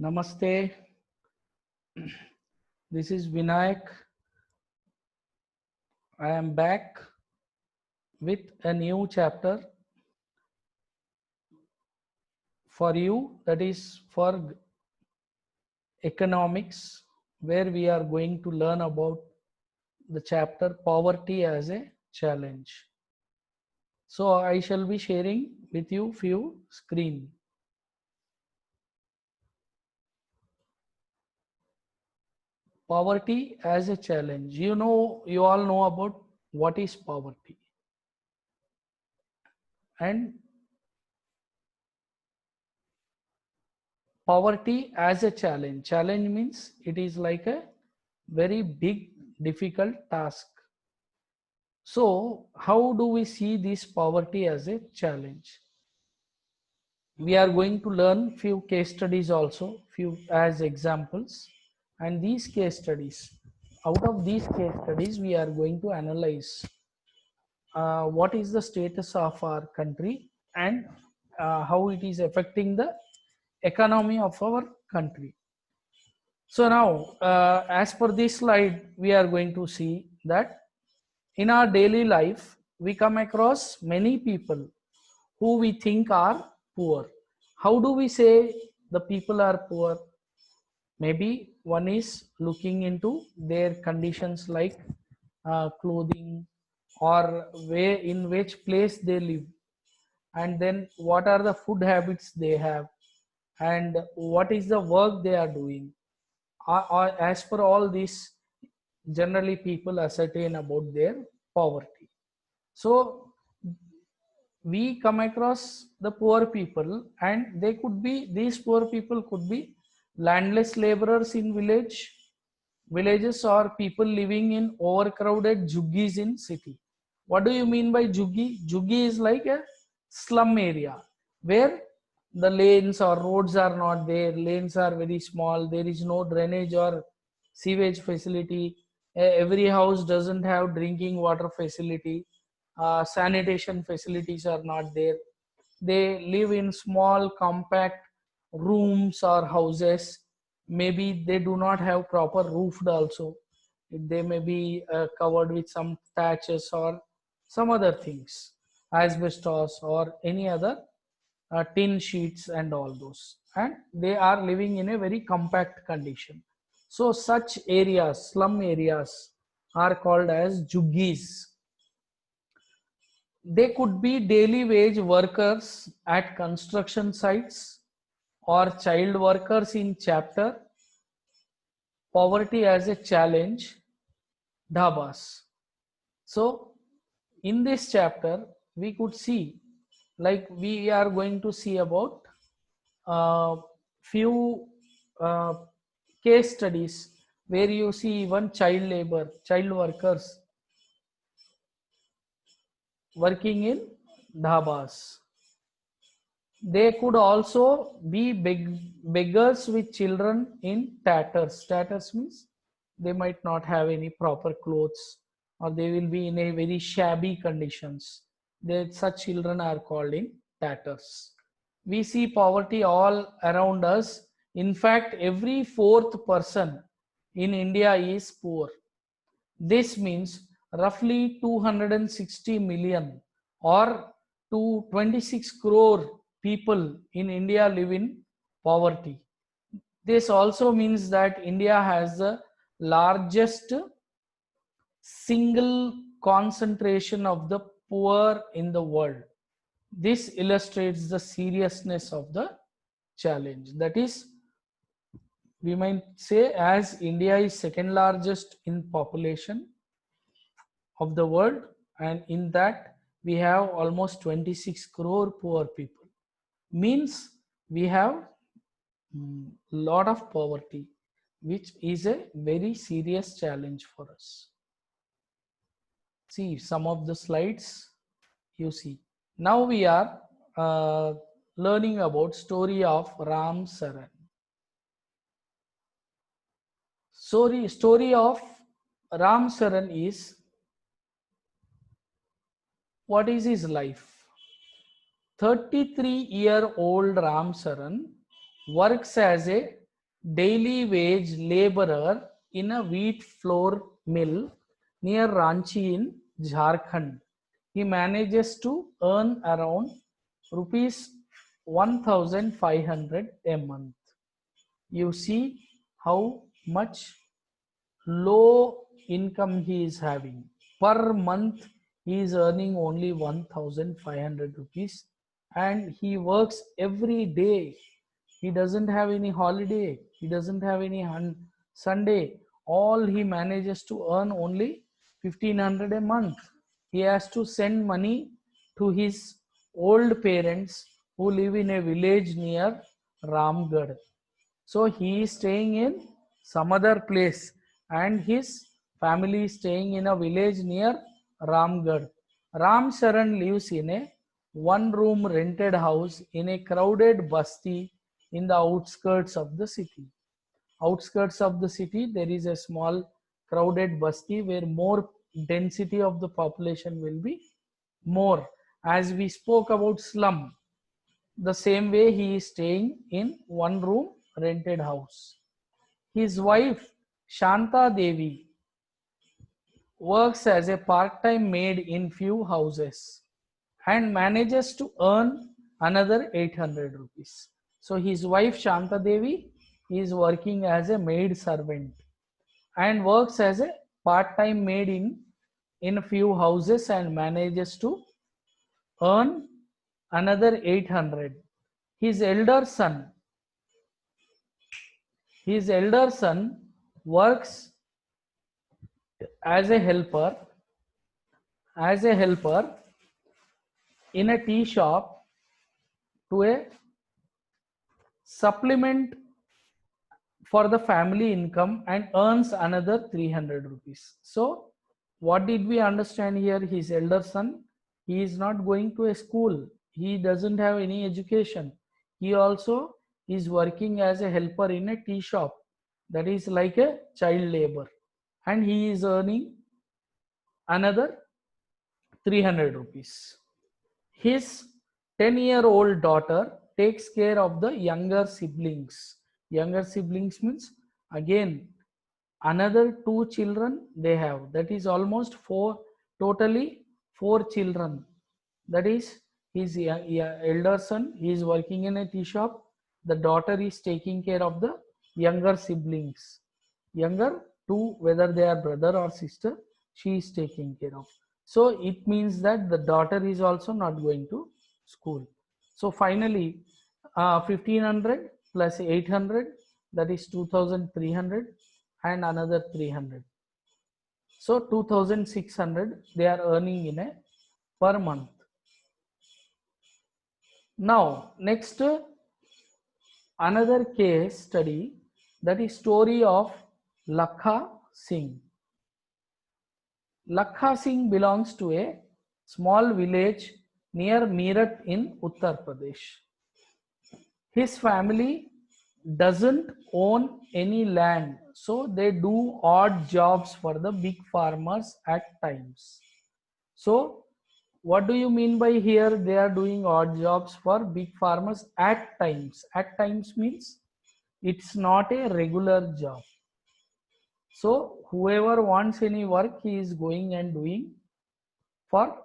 Namaste. This is Vinayak. I am back with a new chapter for you, that is for economics, where we are going to learn about the chapter poverty as a challenge. So I shall be sharing with you few screen. Poverty as a challenge. You all know about what is poverty. And poverty as a challenge. Challenge means it is like a very big, difficult task. So, how do we see this poverty as a challenge? We are going to learn few case studies also, few as examples, and these case studies. Out of these case studies, we are going to analyze what is the status of our country and how it is affecting the economy of our country. So now, as per this slide, we are going to see that in our daily life, we come across many people who we think are poor. How do we say the people are poor? Maybe one is looking into their conditions like clothing or where in which place they live, and then what are the food habits they have, and what is the work they are doing. As per all this, generally people ascertain about their poverty. So we come across the poor people, and they could be, these poor people could be landless laborers in villages, or people living in overcrowded juggies in city. What do you mean by juggi? Juggi is like a slum area where the lanes or roads are not there, lanes are very small, there is no drainage or sewage facility. Every house doesn't have drinking water facility. Sanitation facilities are not there. They live in small compact rooms or houses. Maybe they do not have proper roofed also. They may be covered with some thatches or some other things, asbestos or any other tin sheets and all those, and they are living in a very compact condition. So such areas, slum areas, are called as juggies. They could be daily wage workers at construction sites or child workers in chapter poverty as a challenge, dhabas. So in this chapter we could see, like we are going to see about few uh, case studies where you see even child labor, child workers working in dhabas. They could also be beggars with children in tatters. Tatters means they might not have any proper clothes, or they will be in a very shabby conditions. Such children are called in tatters. We see poverty all around us. In fact, every fourth person in India is poor. This means roughly 260 million or to 26 crore people in India live in poverty. This also means that India has the largest single concentration of the poor in the world. This illustrates the seriousness of the challenge. That is, we might say, as India is second largest in population of the world, and in that we have almost 26 crore poor people, means we have lot of poverty, which is a very serious challenge for us. See some of the slides you see. Now we are learning about story of Ram Saran. Story of Ram Saran is, what is his life? 33-year-old Ram Saran works as a daily wage laborer in a wheat flour mill near Ranchi in Jharkhand. He manages to earn around rupees 1500 a month. You see how much low income he is having. Per month, he is earning only 1500 rupees and he works every day. He doesn't have any holiday, he doesn't have any Sunday. All he manages to earn only 1500 a month. He has to send money to his old parents who live in a village near Ramgarh. So he is staying in some other place and his family is staying in a village near Ramgarh. Ram Sharan lives in a one room rented house in a crowded basti in the outskirts of the city. Outskirts of the city, there is a small crowded basti where more density of the population will be more. As we spoke about slum, the same way he is staying in one room rented house. His wife Shanta Devi works as a part-time maid in few houses and manages to earn another 800 rupees. So his wife Shanta Devi is working as a maid servant and works as a part-time maid in a few houses and manages to earn another 800. His elder son His elder son works as a helper as a helper in a tea shop to a supplement for the family income and earns another 300 rupees. So what did we understand here? His elder son, he is not going to a school. He doesn't have any education. He also is working as a helper in a tea shop. That is like a child labor. And he is earning another 300 rupees. His 10-year-old daughter takes care of the younger siblings. Younger siblings means again another two children they have. That is almost four, totally four children. That is his elder son, he is working in a tea shop. The daughter is taking care of the younger siblings. Younger two, whether they are brother or sister, she is taking care of. So it means that the daughter is also not going to school. So finally, 1500 plus 800, that is 2300 and another 300. So 2600 they are earning in a per month. Now next, another case study, that is story of Lakha Singh. Lakha Singh belongs to a small village near Meerut in Uttar Pradesh. His family doesn't own any land, so they do odd jobs for the big farmers at times. So what do you mean by here? They are doing odd jobs for big farmers at times. At times means it's not a regular job. So whoever wants any work, he is going and doing for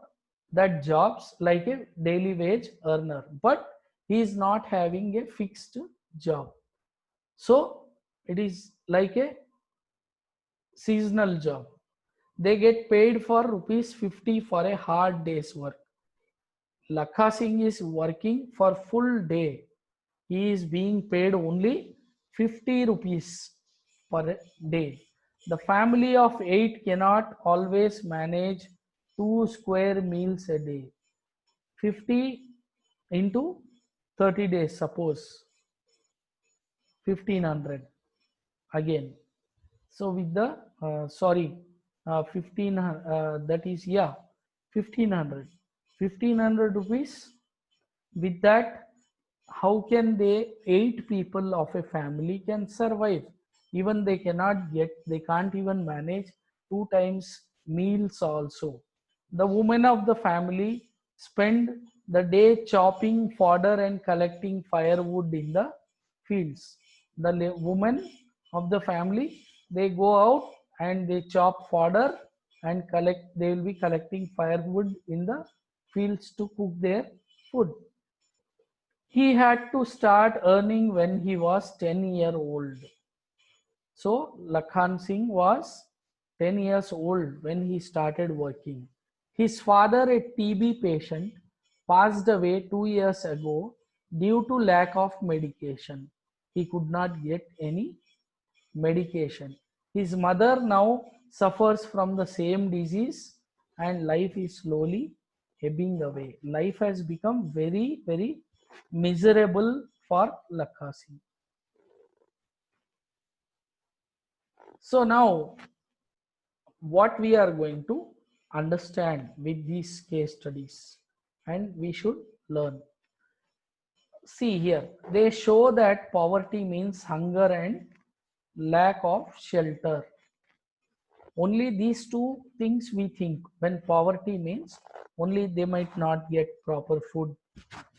that jobs like a daily wage earner, but he is not having a fixed job. So it is like a seasonal job. They get paid for rupees 50 for a hard day's work. Lakha Singh is working for full day. He is being paid only 50 rupees per day. The family of 8 cannot always manage 2 square meals a day. 50 into 30 days, suppose 1500 again. So with the 15 that is, yeah, 1500 rupees. With that, how can they 8 people of a family can survive? Even they cannot get, they can't even manage 2 times meals also. The women of the family spend the day chopping fodder and collecting firewood in the fields. The women of the family, they go out and they chop fodder and collect. They will be collecting firewood in the fields to cook their food. He had to start earning when he was 10-year-old. So Lakhan Singh was 10 years old when he started working. His father, a TB patient, passed away 2 years ago due to lack of medication. He could not get any medication. His mother now suffers from the same disease and life is slowly ebbing away. Life has become very, very miserable for Lakha Singh. So now what we are going to understand with these case studies and we should learn. See here, they show that poverty means hunger and lack of shelter. Only these two things we think when poverty means only they might not get proper food,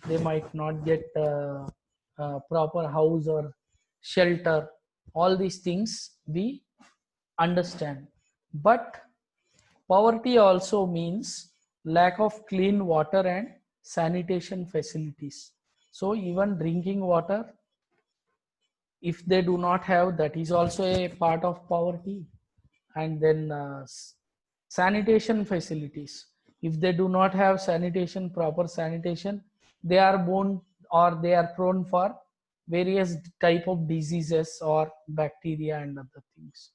they might not get proper house or shelter. All these things we understand. But poverty also means lack of clean water and sanitation facilities. So even drinking water, if they do not have, that is also a part of poverty. And then sanitation facilities. If they do not have sanitation, proper sanitation, they are born or they are prone for various type of diseases or bacteria and other things.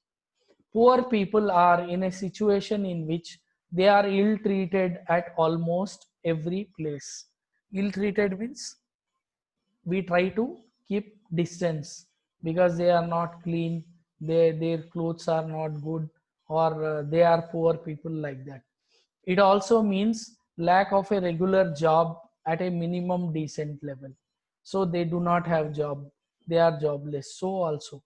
Poor people are in a situation in which they are ill treated at almost every place. Ill treated means we try to keep distance because they are not clean, their clothes are not good, or they are poor people like that. It also means lack of a regular job at a minimum decent level, so they do not have job, they are jobless. So also,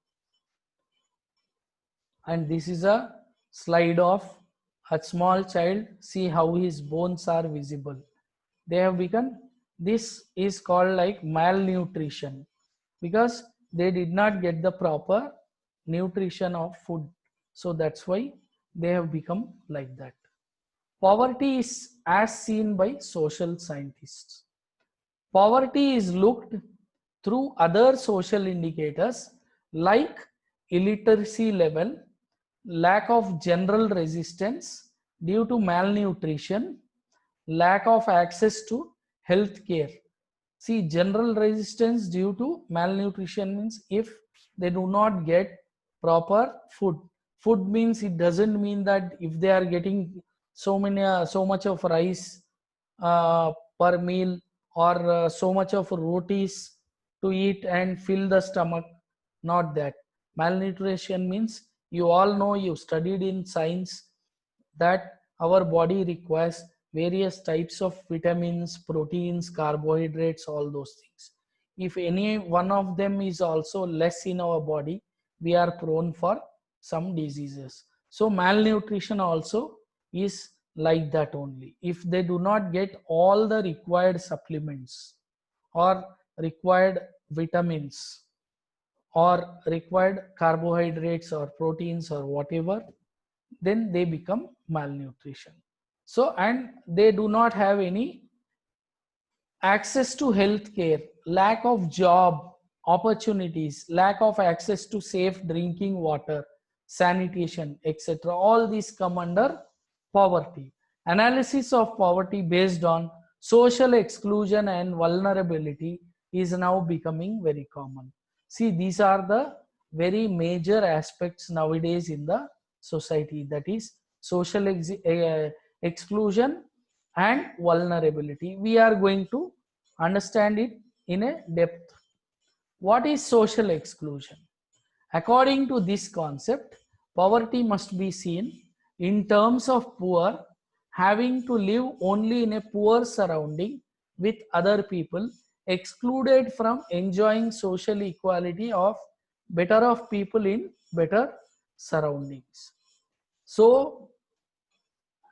and this is a slide of a small child. See how his bones are visible, they have become, this is called like malnutrition because they did not get the proper nutrition of food. So that's why they have become like that. Poverty is as seen by social scientists. Poverty is looked through other social indicators like illiteracy level, lack of general resistance due to malnutrition, lack of access to health care. See, general resistance due to malnutrition means if they do not get proper food. Food means it doesn't mean that if they are getting so much of rice per meal or so much of rotis to eat and fill the stomach. Not that. Malnutrition means, you all know, you studied in science that our body requires various types of vitamins, proteins, carbohydrates, all those things. If any one of them is also less in our body, we are prone for some diseases. So malnutrition also is like that only. If they do not get all the required supplements or required vitamins or required carbohydrates or proteins or whatever, then they become malnutrition. So, and they do not have any access to health care, lack of job opportunities, lack of access to safe drinking water, sanitation, etc. All these come under poverty. Analysis of poverty based on social exclusion and vulnerability is now becoming very common. See, these are the very major aspects nowadays in the society, that is social exclusion and vulnerability. We are going to understand it in a depth. What is social exclusion? According to this concept, poverty must be seen in terms of poor having to live only in a poor surrounding with other people, excluded from enjoying social equality of better of people in better surroundings. So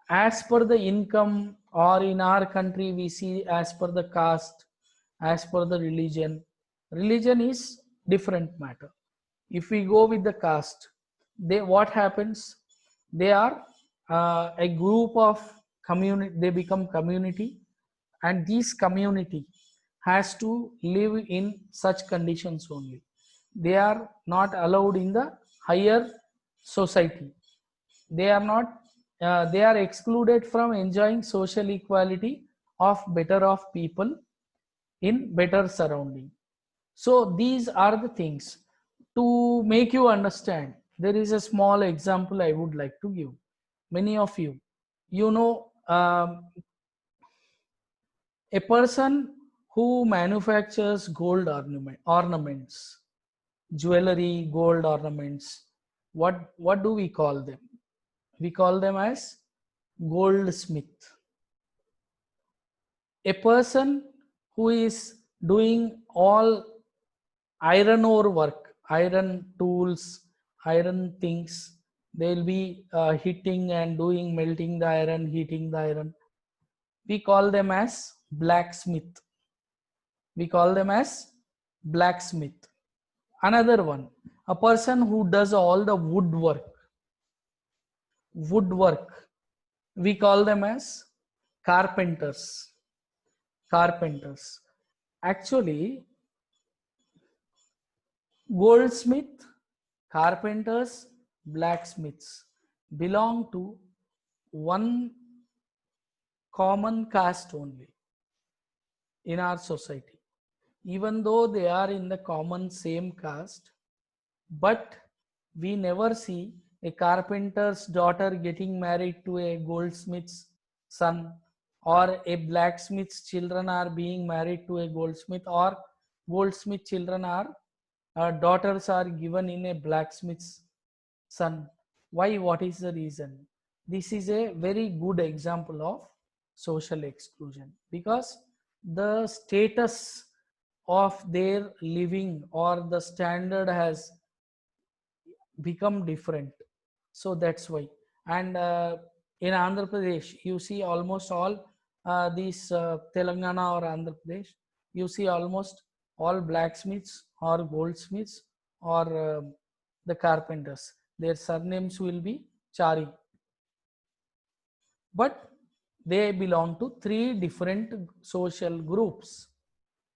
as per the income, or in our country we see as per the caste, as per the religion. Religion is different matter. If we go with the caste, they, what happens, they are a group of community, they become community, and this community has to live in such conditions only. They are not allowed in the higher society. They are not, they are excluded from enjoying social equality of better off people in better surrounding. So these are the things. To make you understand, there is a small example I would like to give. Many of you, you know, a person who manufactures gold ornaments, jewelry, gold ornaments, what do we call them? We call them as goldsmith. A person who is doing all iron ore work, iron tools, iron things, they'll be hitting and doing, melting the iron, heating the iron. We call them as blacksmith. We call them as blacksmith. Another one, a person who does all the woodwork, we call them as carpenters. Carpenters. Actually, goldsmith, carpenters, blacksmiths belong to one common caste only in our society. Even though they are in the common same caste, but we never see a carpenter's daughter getting married to a goldsmith's son, or a blacksmith's children are being married to a goldsmith, or goldsmith children are daughters are given in a blacksmith's son. Why? What is the reason? This is a very good example of social exclusion, because the status of their living or the standard has become different. So that's why. And in Andhra Pradesh, you see almost all these Telangana or Andhra Pradesh, you see almost all blacksmiths or goldsmiths or the carpenters, their surnames will be Chari, but they belong to three different social groups.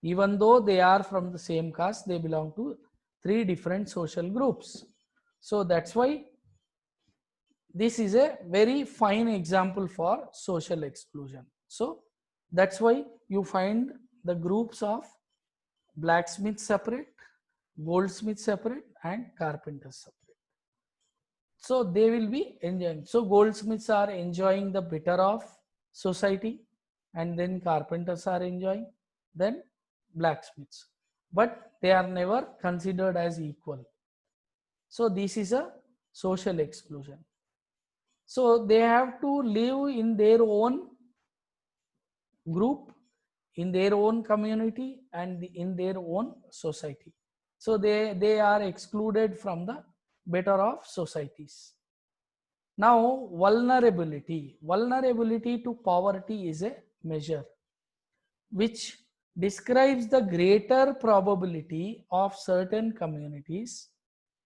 Even though they are from the same caste, they belong to three different social groups. So that's why this is a very fine example for social exclusion. So that's why you find the groups of blacksmith separate, goldsmith separate, and carpenters separate. So they will be enjoying. So goldsmiths are enjoying the better of society, and then carpenters are enjoying, then blacksmiths. But they are never considered as equal. So this is a social exclusion. So they have to live in their own group, in their own community, and in their own society. So they are excluded from the better of societies. Now, vulnerability. Vulnerability to poverty is a measure which describes the greater probability of certain communities,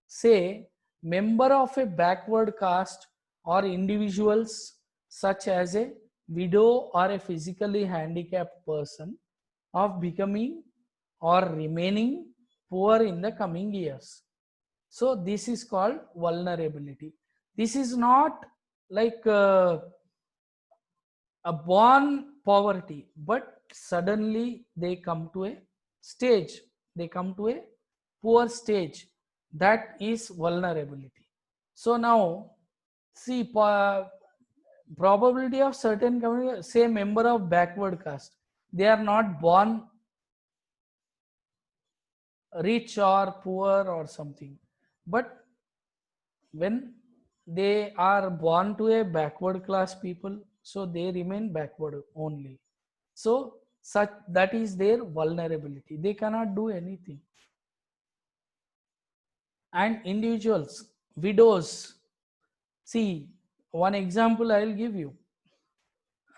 say member of a backward caste or individuals such as a widow or a physically handicapped person, of becoming or remaining poor in the coming years. So this is called vulnerability. This is not like a born poverty, but suddenly they come to a stage, they come to a poor stage. That is vulnerability. So now see, probability of certain community, say member of backward caste, they are not born rich or poor or something, but when they are born to a backward class people, so they remain backward only. So such, that is their vulnerability, they cannot do anything. And individuals, widows, see, one example I will give you,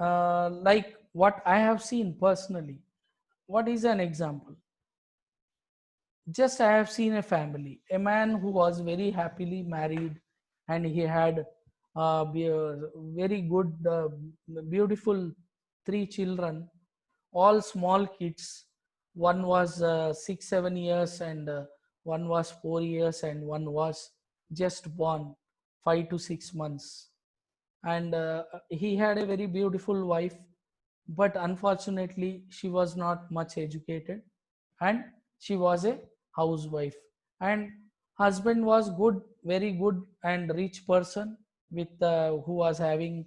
like what I have seen personally. What is an example? Just I have seen a family, a man who was very happily married, and he had very good, beautiful three children, all small kids. One was 6 7 years, and one was 4 years, and one was just born 5 to 6 months. And he had a very beautiful wife, but unfortunately she was not much educated, and she was a housewife. And husband was good, very good and rich person, with who was having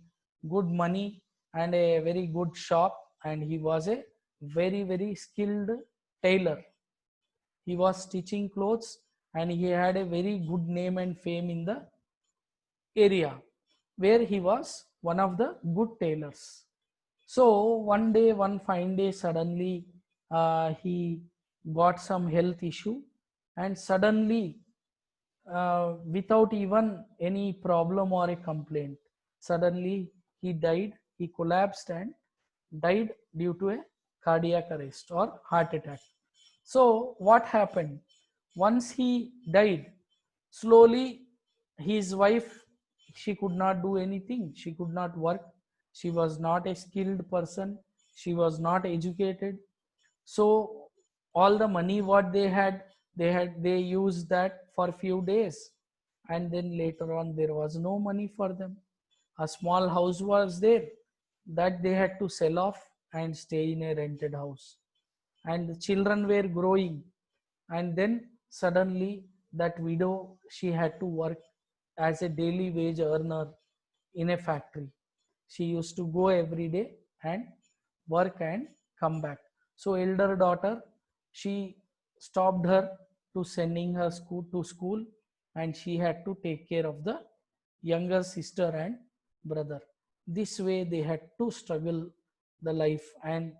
good money and a very good shop, and he was a very skilled tailor. He was stitching clothes, and he had a very good name and fame in the area where he was one of the good tailors. So one day, one fine day, suddenly he got some health issue, and suddenly, without even any problem or a complaint, suddenly he died. He collapsed and died due to a cardiac arrest or heart attack. So what happened? Once he died, slowly his wife, she could not do anything. She could not work. She was not a skilled person. She was not educated. So all the money what they used that for few days, and then later on there was no money for them. A small house was there that they had to sell off and stay in a rented house, and the children were growing. And then suddenly that widow, she had to work as a daily wage earner in a factory. She used to go every day and work and come back. So elder daughter, she stopped her to sending her school to school, and she had to take care of the younger sister and brother. This way they had to struggle the life, and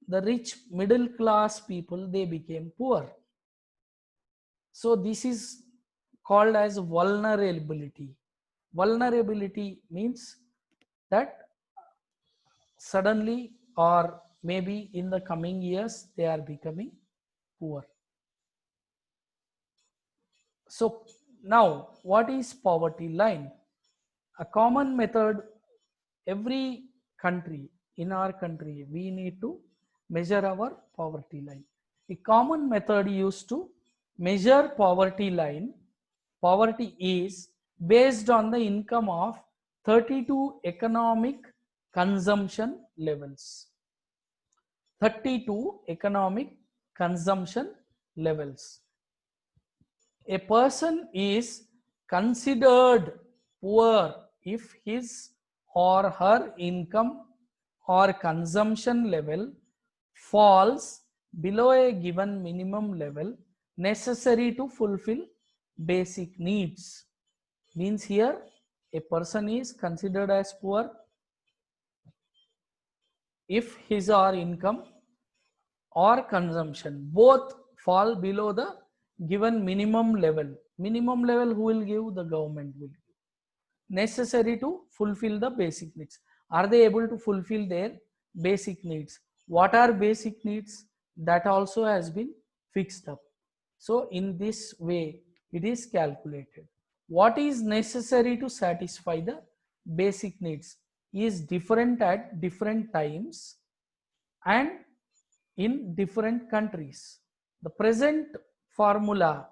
the rich middle class people, they became poor. So this is called as vulnerability. Vulnerability means that suddenly, or maybe in the coming years, they are becoming poor. So now, what is poverty line? A common method, every country, in our country, we need to measure our poverty line. A common method used to measure poverty line. Poverty is based on the income of 32 economic consumption levels. 32 economic consumption levels. A person is considered poor if his or her income or consumption level falls below a given minimum level necessary to fulfill basic needs. Means here a person is considered as poor if his or income or consumption both fall below the given minimum level. Minimum level who will give? The government will give. Necessary to fulfill the basic needs. Are they able to fulfill their basic needs? What are basic needs? That also has been fixed up. So in this way it is calculated. What is necessary to satisfy the basic needs is different at different times and in different countries. The present formula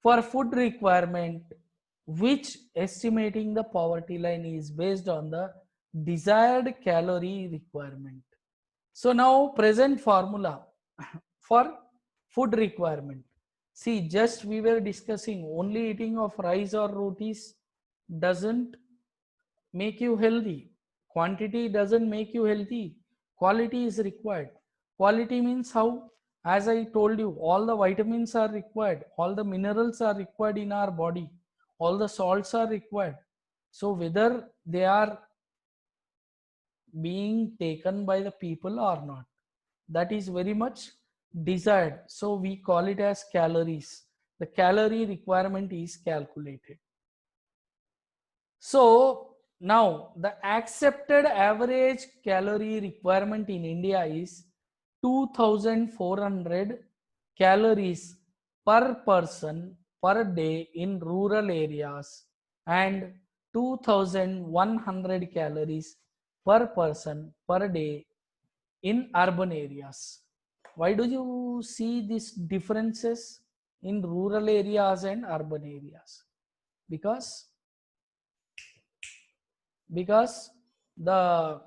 for food requirement, which estimating the poverty line, is based on the desired calorie requirement. So now present formula for food requirement. See, just we were discussing only eating of rice or rotis doesn't make you healthy. Quantity doesn't make you healthy. Quality is required. Quality means how? As I told you, all the vitamins are required, all the minerals are required in our body, all the salts are required. So whether they are being taken by the people or not, that is very much desired. So we call it as calories. The calorie requirement is calculated. So now the accepted average calorie requirement in India is 2400 calories per person per day in rural areas and 2100 calories per person per day in urban areas. Why do you see these differences in rural areas and urban areas? Because the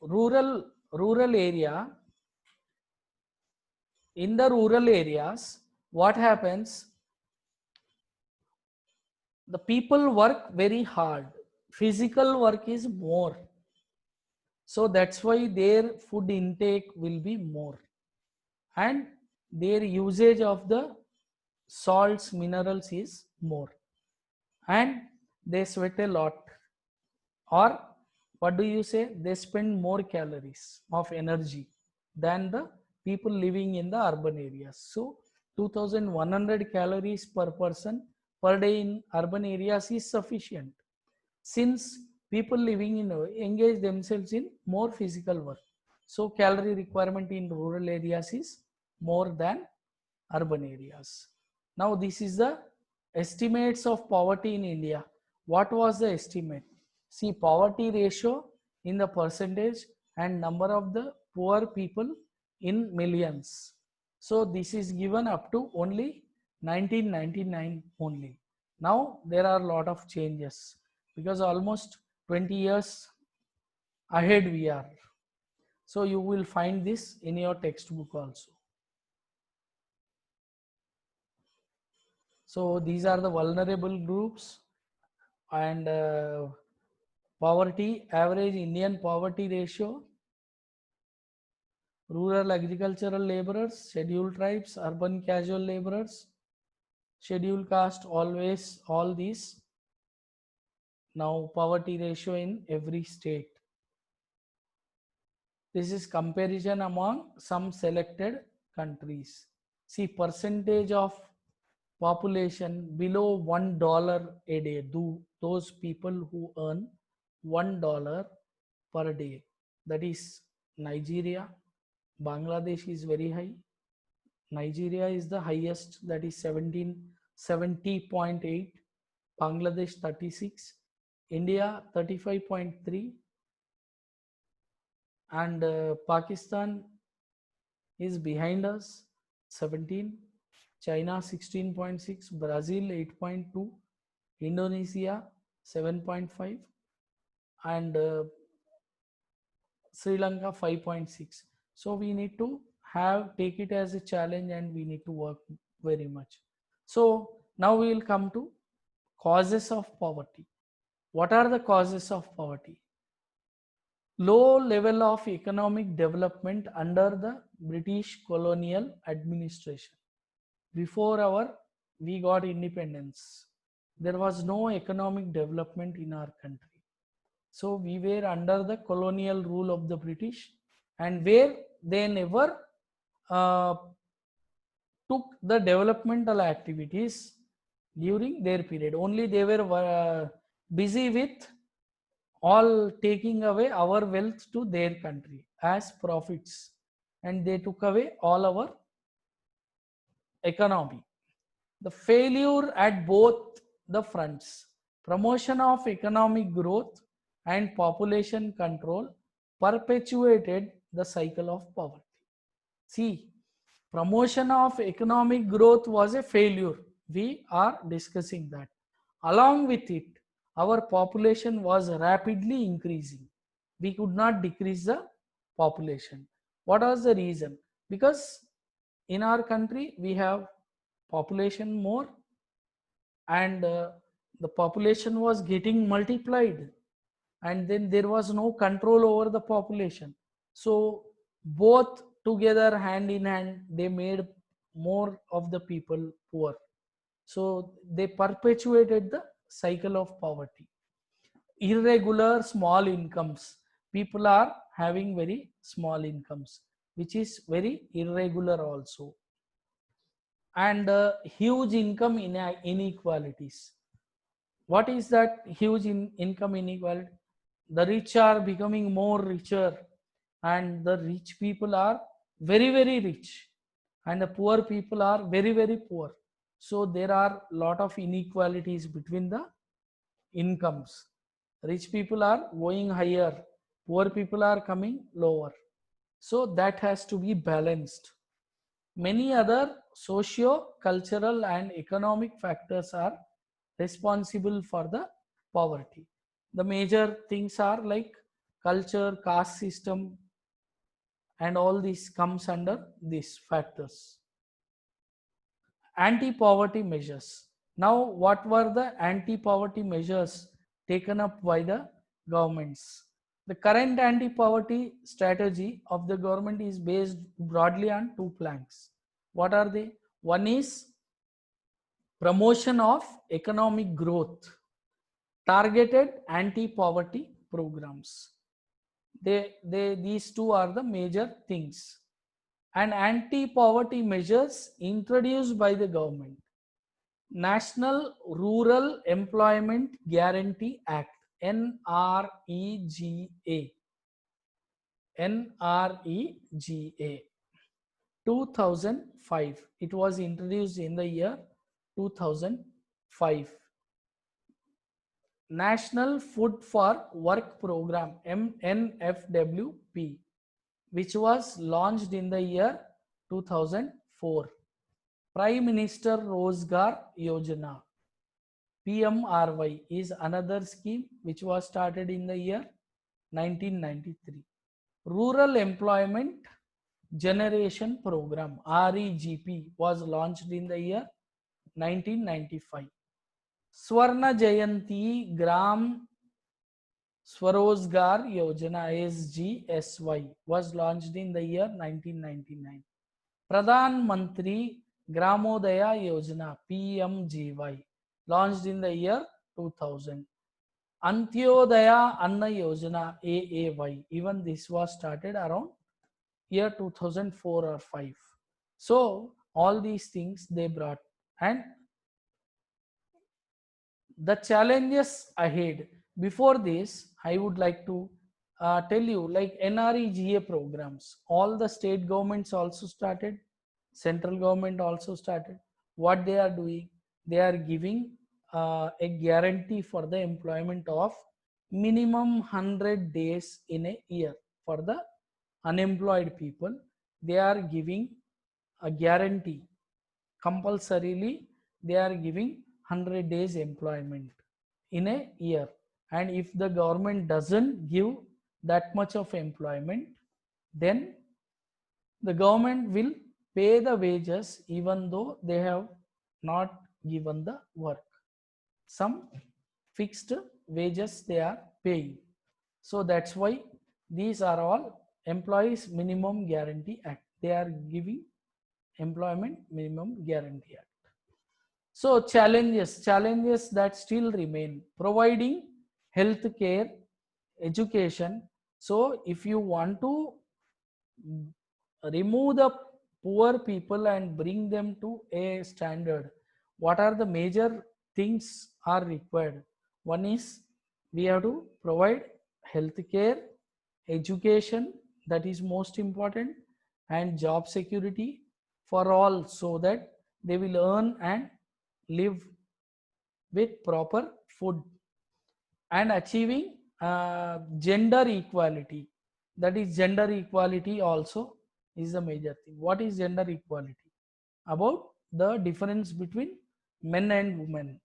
rural area, in the rural areas, what happens, the people work very hard, physical work is more, so that's why their food intake will be more, and their usage of the salts minerals is more, and they sweat a lot, or what do you say, they spend more calories of energy than the people living in the urban areas. So 2100 calories per person per day in urban areas is sufficient, since people living in engage themselves in more physical work, so calorie requirement in rural areas is more than urban areas. Now this is the estimates of poverty in India. What was the estimate? See, poverty ratio in the percentage and number of the poor people in millions. So this is given up to only 1999 only. Now there are a lot of changes because almost 20 years ahead we are. So you will find this in your textbook also. So these are the vulnerable groups, and poverty, average Indian poverty ratio, rural agricultural laborers, scheduled tribes, urban casual laborers, scheduled caste, always all these. Now poverty ratio in every state. This is comparison among some selected countries. See, percentage of population below $1 a day, those people who earn $1 per day, that is Nigeria. Bangladesh is very high. Nigeria is the highest, that is 1770.8, Bangladesh 36, India 35.3, and Pakistan is behind us 17, China 16.6, Brazil 8.2, Indonesia 7.5, and Sri Lanka 5.6. So we need to take it as a challenge, and we need to work very much. So now we will come to causes of poverty. What are the causes of poverty? Low level of economic development under the British colonial administration. Before we got independence, there was no economic development in our country. So we were under the colonial rule of the British, and where they never uh, took the developmental activities during their period. Only they were busy with all taking away our wealth to their country as profits, and they took away all our economy. The failure at both the fronts, promotion of economic growth and population control, perpetuated the cycle of poverty. See, promotion of economic growth was a failure. We are discussing that. Along with it, our population was rapidly increasing. We could not decrease the population. What was the reason? Because in our country we have population more, and the population was getting multiplied, and then there was no control over the population. So both together, hand in hand, they made more of the people poor. So they perpetuated the cycle of poverty. Irregular small incomes, people are having very small incomes, which is very irregular also. And huge income inequalities. What is that huge income inequality? The rich are becoming more richer, and the rich people are very, very rich, and the poor people are very, very poor. So there are lot of inequalities between the incomes. Rich people are going higher, poor people are coming lower. So that has to be balanced. Many other socio cultural and economic factors are responsible for the poverty. The major things are like culture, caste system, and all this comes under these factors. Anti-poverty measures. Now, what were the anti-poverty measures taken up by the governments? The current anti-poverty strategy of the government is based broadly on two planks. What are they? One is promotion of economic growth, targeted anti-poverty programs. These two are the major things. And anti-poverty measures introduced by the government. National Rural Employment Guarantee Act, NREGA. NREGA 2005. It was introduced in the year 2005. National Food for Work Program, NFWP, which was launched in the year 2004. Prime Minister Rozgar Yojana, PMRY, is another scheme which was started in the year 1993. Rural Employment Generation Program, REGP, was launched in the year 1995. Swarna Jayanti Gram Swarozgar Yojana, SGSY, was launched in the year 1999. Pradhan Mantri Gramodaya Yojana, PMGY, launched in the year 2000. Antyodaya Anna Yojana, AAY, even this was started around year 2004 or 5. So all these things they brought. And the challenges ahead. Before this, I would like to tell you, like NREGA programs, all the state governments also started, central government also started. What they are doing, they are giving a guarantee for the employment of minimum 100 days in a year for the unemployed people. They are giving a guarantee, compulsorily they are giving 100 days employment in a year. And if the government doesn't give that much of employment, then the government will pay the wages even though they have not given the work. Some fixed wages they are paying. So that's why these are all employees minimum guarantee act. They are giving employment minimum guarantee act. So challenges that still remain: providing health care, education. So if you want to remove the poor people and bring them to a standard, what are the major things are required? One is we have to provide health care, education, that is most important, and job security for all, so that they will earn and live with proper food. And achieving gender equality, that is gender equality also is the major thing. What is gender equality? About the difference between men and women.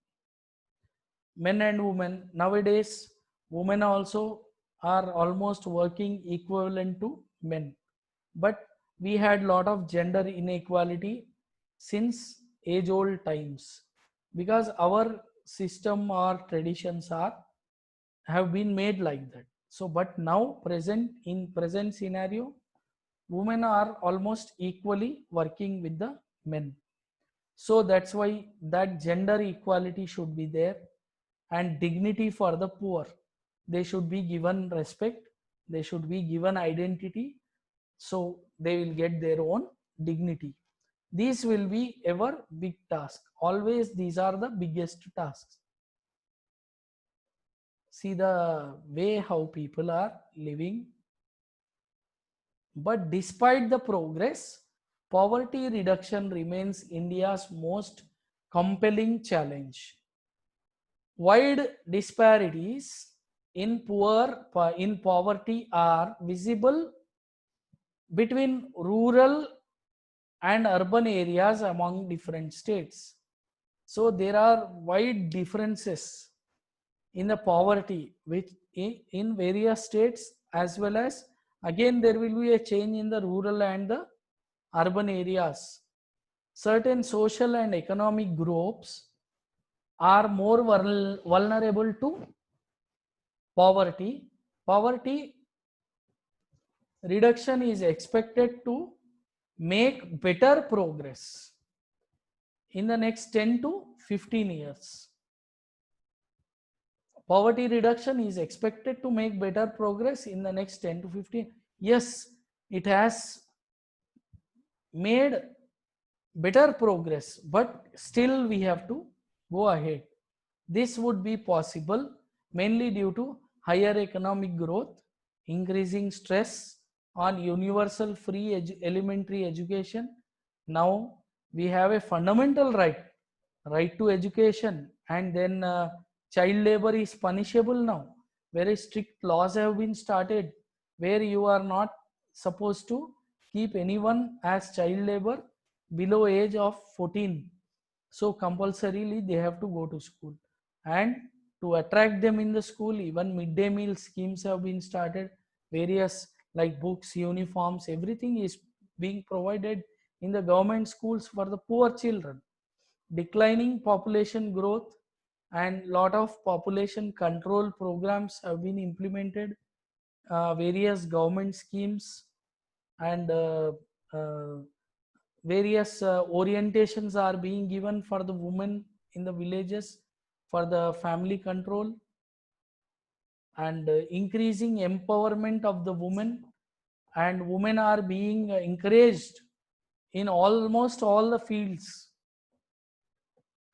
Men and women nowadays, women also are almost working equivalent to men, but we had lot of gender inequality since age old times, because our system or traditions are have been made like that. So but now present scenario, women are almost equally working with the men. So that's why that gender equality should be there. And dignity for the poor, they should be given respect, they should be given identity, so they will get their own dignity. These will be ever big task, always these are the biggest tasks. See the way how people are living. But despite the progress, poverty reduction remains India's most compelling challenge. Wide disparities in poverty are visible between rural and urban areas among different states. So there are wide differences in the poverty which in various states, as well as again there will be a change in the rural and the urban areas. Certain social and economic groups are more vulnerable to poverty. Poverty reduction is expected to make better progress in the next 10 to 15 years. Poverty reduction is expected to make better progress in the next 10 to 15. Yes, it has made better progress, but still we have to go ahead. This would be possible mainly due to higher economic growth, increasing stress on universal free elementary education. Now we have a fundamental right to education, and then child labor is punishable now. Very strict laws have been started where you are not supposed to keep anyone as child labor below age of 14. So compulsorily they have to go to school, and to attract them in the school, even midday meal schemes have been started. Various like books, uniforms, everything is being provided in the government schools for the poor children. Declining population growth and lot of population control programs have been implemented. Various government schemes and uh, various orientations are being given for the women in the villages for the family control, and increasing empowerment of the women, and women are being encouraged in almost all the fields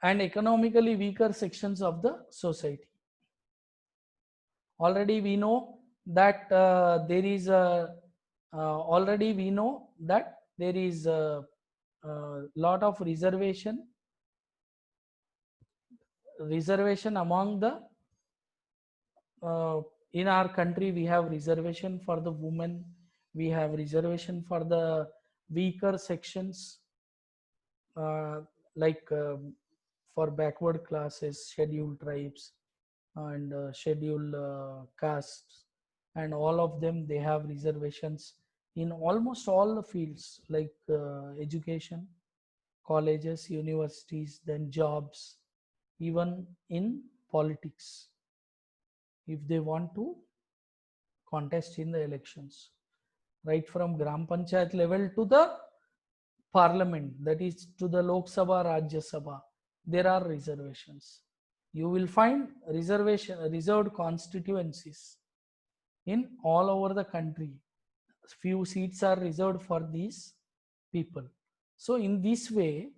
and economically weaker sections of the society. Already we know that there is a already we know that there is a lot of reservation among the in our country. We have reservation for the women, we have reservation for the weaker sections, uh, like for backward classes, scheduled tribes, and scheduled castes, and all of them, they have reservations in almost all the fields, like education, colleges, universities, then jobs, even in politics, if they want to contest in the elections, right from gram panchayat level to the parliament, that is to the Lok Sabha, Rajya Sabha, there are reservations. You will find reserved constituencies in all over the country. Few seats are reserved for these people. So in this way,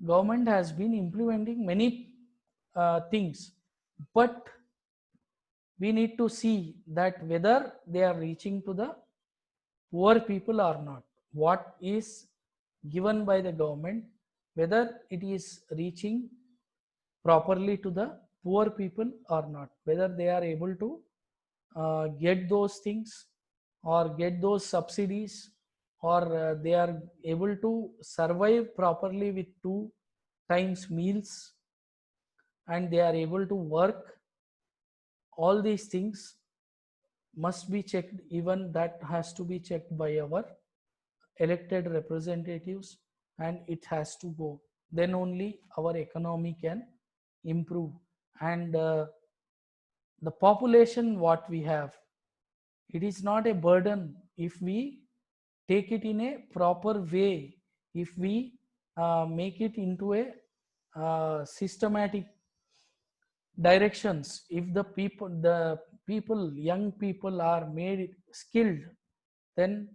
government has been implementing many things, but we need to see that whether they are reaching to the poor people or not. What is given by the government, whether it is reaching properly to the poor people or not, whether they are able to get those things or get those subsidies, or they are able to survive properly with 2 times meals, and they are able to work. All these things must be checked, even that has to be checked by our elected representatives, and it has to go. Then only our economy can improve. And the population what we have, it is not a burden if we take it in a proper way, if we make it into a systematic directions. If the people young people are made skilled, then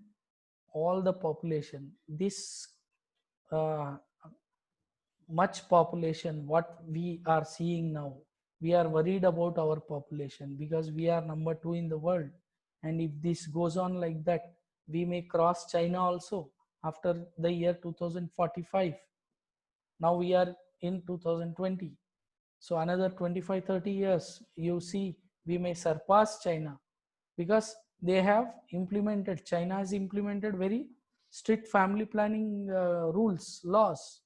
all the population, this uh, much population what we are seeing now, we are worried about our population because we are number 2 in the world, and if this goes on like that, we may cross China also. after the year 2045. Now we are in 2020. So another 25-30 years, you see, we may surpass China, because they have implemented, China has implemented very strict family planning rules, laws.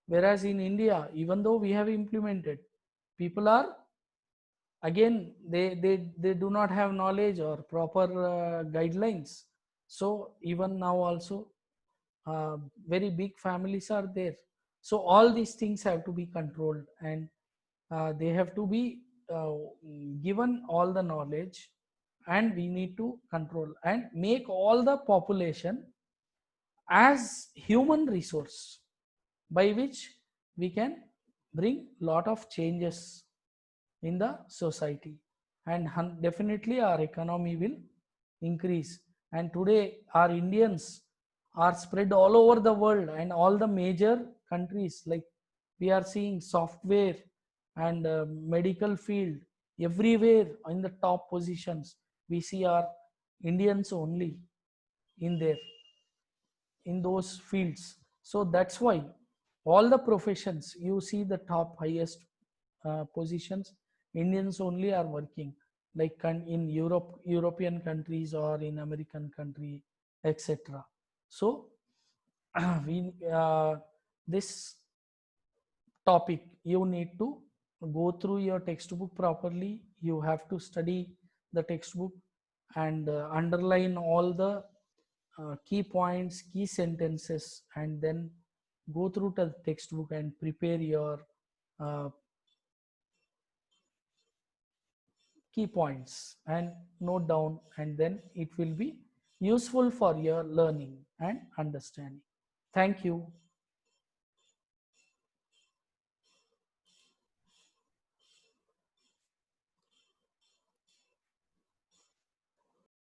Whereas in India, even though we have implemented, people are, again, they do not have knowledge or proper guidelines. So even now also, uh, very big families are there. So all these things have to be controlled, and they have to be given all the knowledge, and we need to control and make all the population as human resource, by which we can bring lot of changes in the society, and definitely our economy will increase. And today our Indians are spread all over the world, and all the major countries, like we are seeing software and medical field, everywhere in the top positions we see our Indians only in there, in those fields. So that's why all the professions, you see the top highest positions, Indians only are working, like in Europe, European countries, or in American country, etc. So we this topic, you need to go through your textbook properly. You have to study the textbook and underline all the key points, key sentences, and then go through the textbook and prepare your uh, key points and note down, and then it will be useful for your learning and understanding. Thank you.